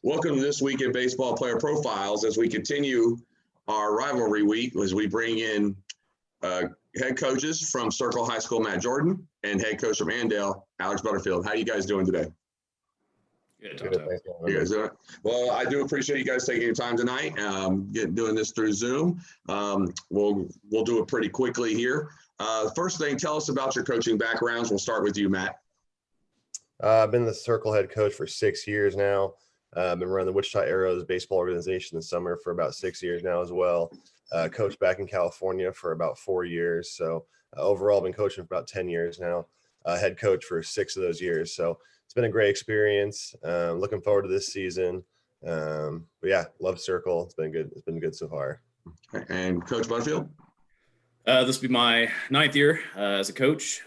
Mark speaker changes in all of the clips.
Speaker 1: Welcome to This Week in Baseball Player Profiles as we continue our rivalry week as we bring in head coaches from Circle High School, Matt Jordan, and head coach from Andale, Alex Butterfield. How are you guys doing today?
Speaker 2: Good.
Speaker 1: You guys doing it? Well, I do appreciate you guys taking your time tonight, doing this through Zoom. We'll do it pretty quickly here. First thing, tell us about your coaching backgrounds. We'll start with you, Matt.
Speaker 2: I've been the Circle head coach for 6 years now. I've been running the Wichita Arrows baseball organization this summer for about 6 years now as well. Coached back in California for about 4 years. So overall, been coaching for about 10 years now. Head coach for 6 of those years. So it's been a great experience. Looking forward to this season. But yeah, love Circle. It's been good. It's been good so far.
Speaker 1: And Coach Butterfield?
Speaker 3: This will be my 9th year as a coach.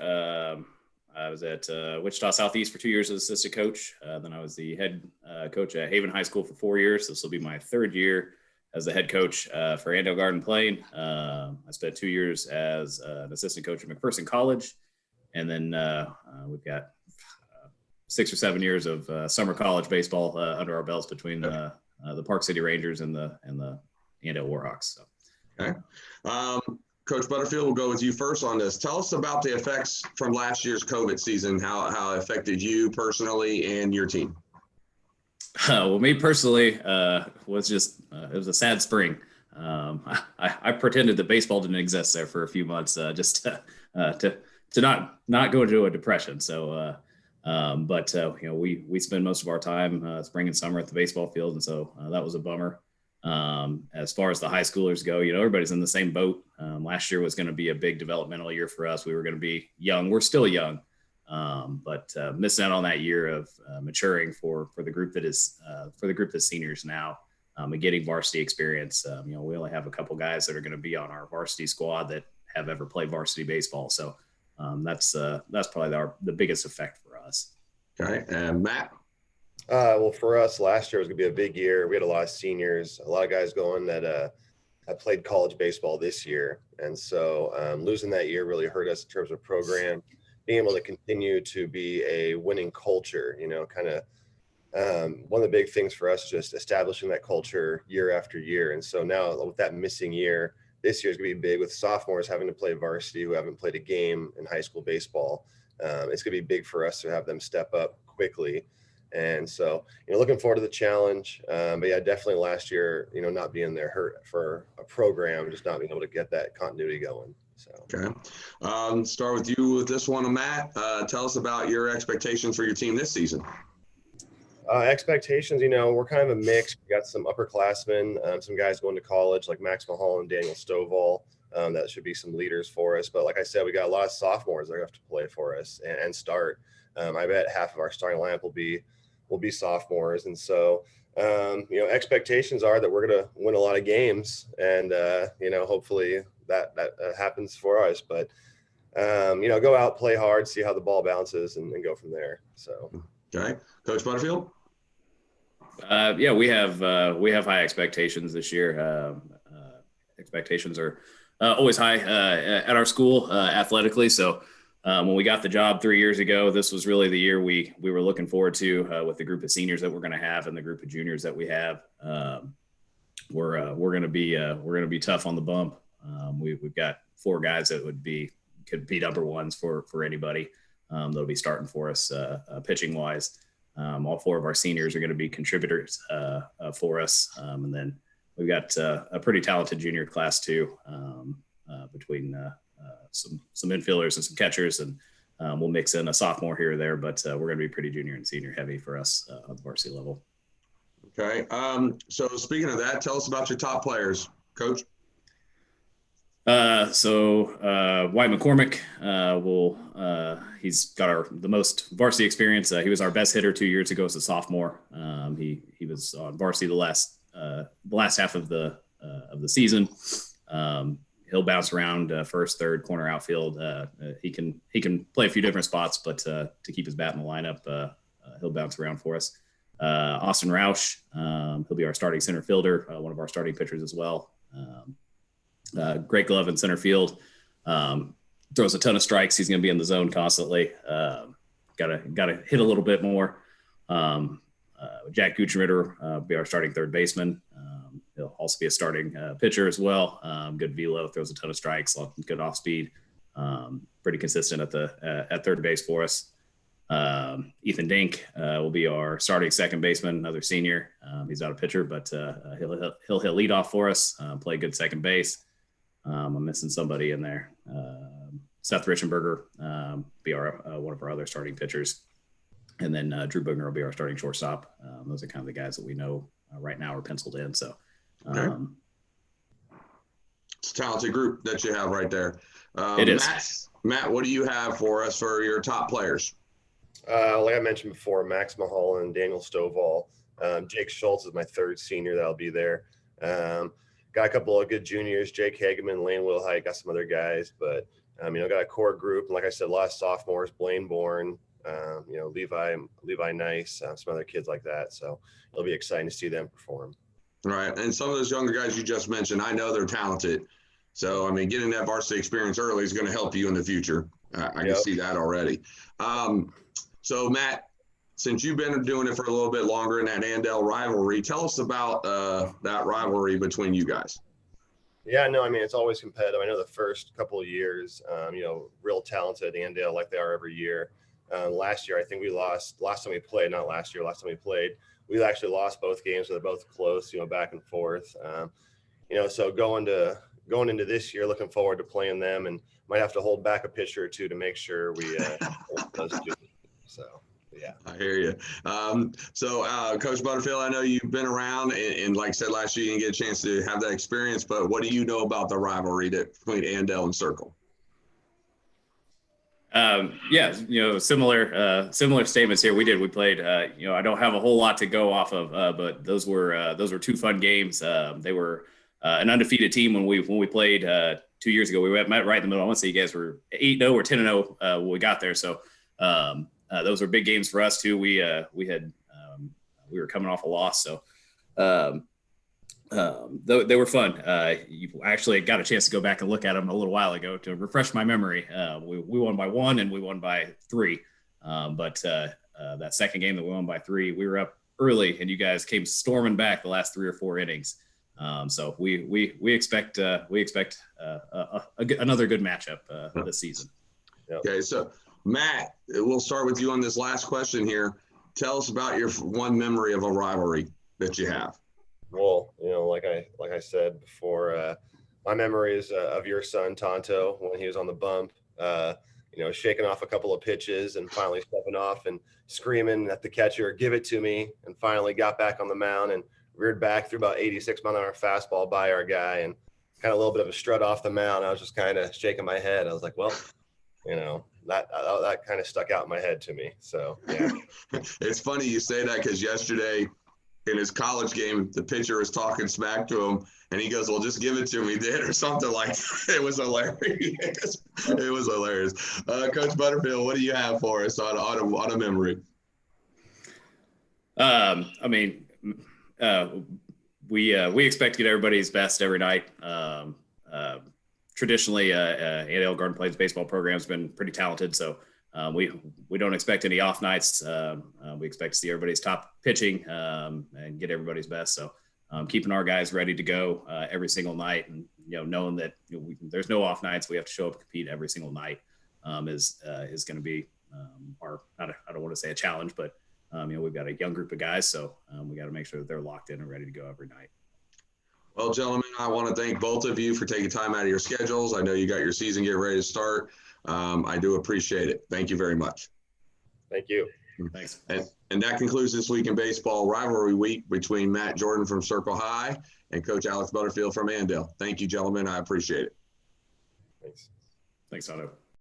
Speaker 3: I was at Wichita Southeast for 2 years as assistant coach. Then I was the head coach at Haven High School for 4 years. This will be my 3rd year as the head coach for Andale Garden Plain. I spent 2 years as an assistant coach at McPherson College. And then we've got 6 or 7 years of summer college baseball under our belts between the Park City Rangers and the Andale Warhawks. So.
Speaker 1: Okay. Coach Butterfield, we'll go with you first on this. Tell us about the effects from last year's COVID season, how it affected you personally and your team.
Speaker 3: Well, me personally was just it was a sad spring. I pretended that baseball didn't exist there for a few months just to not go into a depression. So, we spend most of our time spring and summer at the baseball field, and so that was a bummer. As far as the high schoolers go, everybody's in the same boat. Last year was going to be a big developmental year for us. We were going to be young. We're still young, but missing out on that year of maturing for the group that is seniors now and getting varsity experience. We only have a couple guys that are going to be on our varsity squad that have ever played varsity baseball. So that's probably the biggest effect for us.
Speaker 1: Okay, and Matt.
Speaker 2: Well, for us, last year was going to be a big year. We had a lot of seniors, a lot of guys going that have played college baseball this year. And so losing that year really hurt us in terms of program, being able to continue to be a winning culture, kind of one of the big things for us, just establishing that culture year after year. And so now with that missing year, this year is going to be big with sophomores having to play varsity who haven't played a game in high school baseball. It's going to be big for us to have them step up quickly. And so, looking forward to the challenge. But yeah, definitely last year, not being there hurt for a program, just not being able to get that continuity going. So,
Speaker 1: okay. Start with you with this one, Matt. Tell us about your expectations for your team this season.
Speaker 2: Expectations, we're kind of a mix. We got some upperclassmen, some guys going to college like Max Mahal and Daniel Stovall. That should be some leaders for us. But like I said, we got a lot of sophomores that have to play for us and start. I bet half of our starting lineup will be sophomores. And so, expectations are that we're going to win a lot of games and, hopefully that happens for us, but, go out, play hard, see how the ball bounces and go from there. So.
Speaker 1: Okay. Coach Butterfield.
Speaker 3: We have high expectations this year. Expectations are always high at our school athletically. So, when we got the job 3 years ago, this was really the year we were looking forward to with the group of seniors that we're going to have and the group of juniors that we have. We're going to be tough on the bump. We've got 4 guys that could be number ones for anybody. That'll be starting for us pitching wise. All 4 of our seniors are going to be contributors for us, and then we've got a pretty talented junior class too, between. Some infielders and some catchers, and we'll mix in a sophomore here or there, but we're going to be pretty junior and senior heavy for us on the varsity level.
Speaker 1: Okay. So speaking of that, tell us about your top players, Coach.
Speaker 3: White McCormick he's got the most varsity experience. He was our best hitter 2 years ago as a sophomore. He was on varsity the last half of the season. He'll bounce around first, third, corner, outfield. He can play a few different spots, but to keep his bat in the lineup, he'll bounce around for us. Austin Roush, he'll be our starting center fielder, one of our starting pitchers as well. Great glove in center field. Throws a ton of strikes. He's going to be in the zone constantly. Got to hit a little bit more. Jack Guchenritter will be our starting third baseman. He'll also be a starting pitcher as well. Good velo, throws a ton of strikes, good off speed. Pretty consistent at third base for us. Ethan Dink will be our starting second baseman, another senior. He's not a pitcher, but he'll hit leadoff for us. Play good second base. I'm missing somebody in there. Seth Richenberger be our one of our other starting pitchers, and then Drew Bugner will be our starting shortstop. Those are kind of the guys that we know right now are penciled in. So
Speaker 1: okay. It's a talented group that you have right there.
Speaker 3: It is.
Speaker 1: Matt, what do you have for us for your top players?
Speaker 2: Like I mentioned before, Max Mulholland, Daniel Stovall, Jake Schultz is my third senior that'll be there. Got a couple of good juniors, Jake Hageman, Lane Wilhite, got some other guys, but got a core group. And like I said, a lot of sophomores, Blaine Bourne, Levi Nice, some other kids like that. So it'll be exciting to see them perform.
Speaker 1: Right. And some of those younger guys you just mentioned, I know they're talented. So, getting that varsity experience early is going to help you in the future. I can see that already. So, Matt, since you've been doing it for a little bit longer in that Andale rivalry, tell us about that rivalry between you guys.
Speaker 2: Yeah, no, it's always competitive. I know the first couple of years, real talented Andale like they are every year. Last year, I think we lost. Last time we played, we actually lost both games. So they're both close, back and forth. So going into this year, looking forward to playing them, and might have to hold back a pitcher or two to make sure we those two. So, yeah. I
Speaker 1: hear you. Coach Butterfield, I know you've been around, and like I said last year, you didn't get a chance to have that experience, but what do you know about the rivalry between Andale and Circle?
Speaker 3: Similar statements here. We played, I don't have a whole lot to go off of, but those were two fun games. They were an undefeated team when we played 2 years ago. We met right in the middle. I want to say you guys were 8-0 or 10-0 when we got there. So those were big games for us too. We were coming off a loss, so they were fun. You actually got a chance to go back and look at them a little while ago to refresh my memory. We won by 1 and we won by 3. But that second game that we won by 3, we were up early and you guys came storming back the last 3 or 4 innings. So we expect another good matchup this season.
Speaker 1: Okay, so Matt, we'll start with you on this last question here. Tell us about your one memory of a rivalry that you have.
Speaker 2: Well, like I said before, my memories of your son Tonto when he was on the bump, shaking off a couple of pitches and finally stepping off and screaming at the catcher, "Give it to me!" and finally got back on the mound and reared back through about 86-mile-an-hour fastball by our guy and kind of a little bit of a strut off the mound. I was just kind of shaking my head. I was like, well, that kind of stuck out in my head to me. So, yeah.
Speaker 1: It's funny you say that because yesterday in his college game, the pitcher was talking smack to him and he goes, "Well, just give it to me, did," or something like that. It was hilarious. It was hilarious. Coach Butterfield, what do you have for us on a memory?
Speaker 3: We expect to get everybody's best every night. Traditionally, Andale Garden Plains baseball program has been pretty talented, so we don't expect any off nights. We expect to see everybody's top pitching and get everybody's best. So keeping our guys ready to go every single night, and knowing that there's no off nights, we have to show up and compete every single night is going to be our I don't want to say a challenge, but we've got a young group of guys, so we got to make sure that they're locked in and ready to go every night.
Speaker 1: Well, gentlemen, I want to thank both of you for taking time out of your schedules. I know you got your season getting ready to start. I do appreciate it. Thank you very much.
Speaker 2: Thank you.
Speaker 3: Thanks.
Speaker 1: And that concludes this week in baseball rivalry week between Matt Jordan from Circle High and Coach Alex Butterfield from Andale. Thank you, gentlemen. I appreciate it.
Speaker 2: Thanks.
Speaker 3: Thanks, Otto.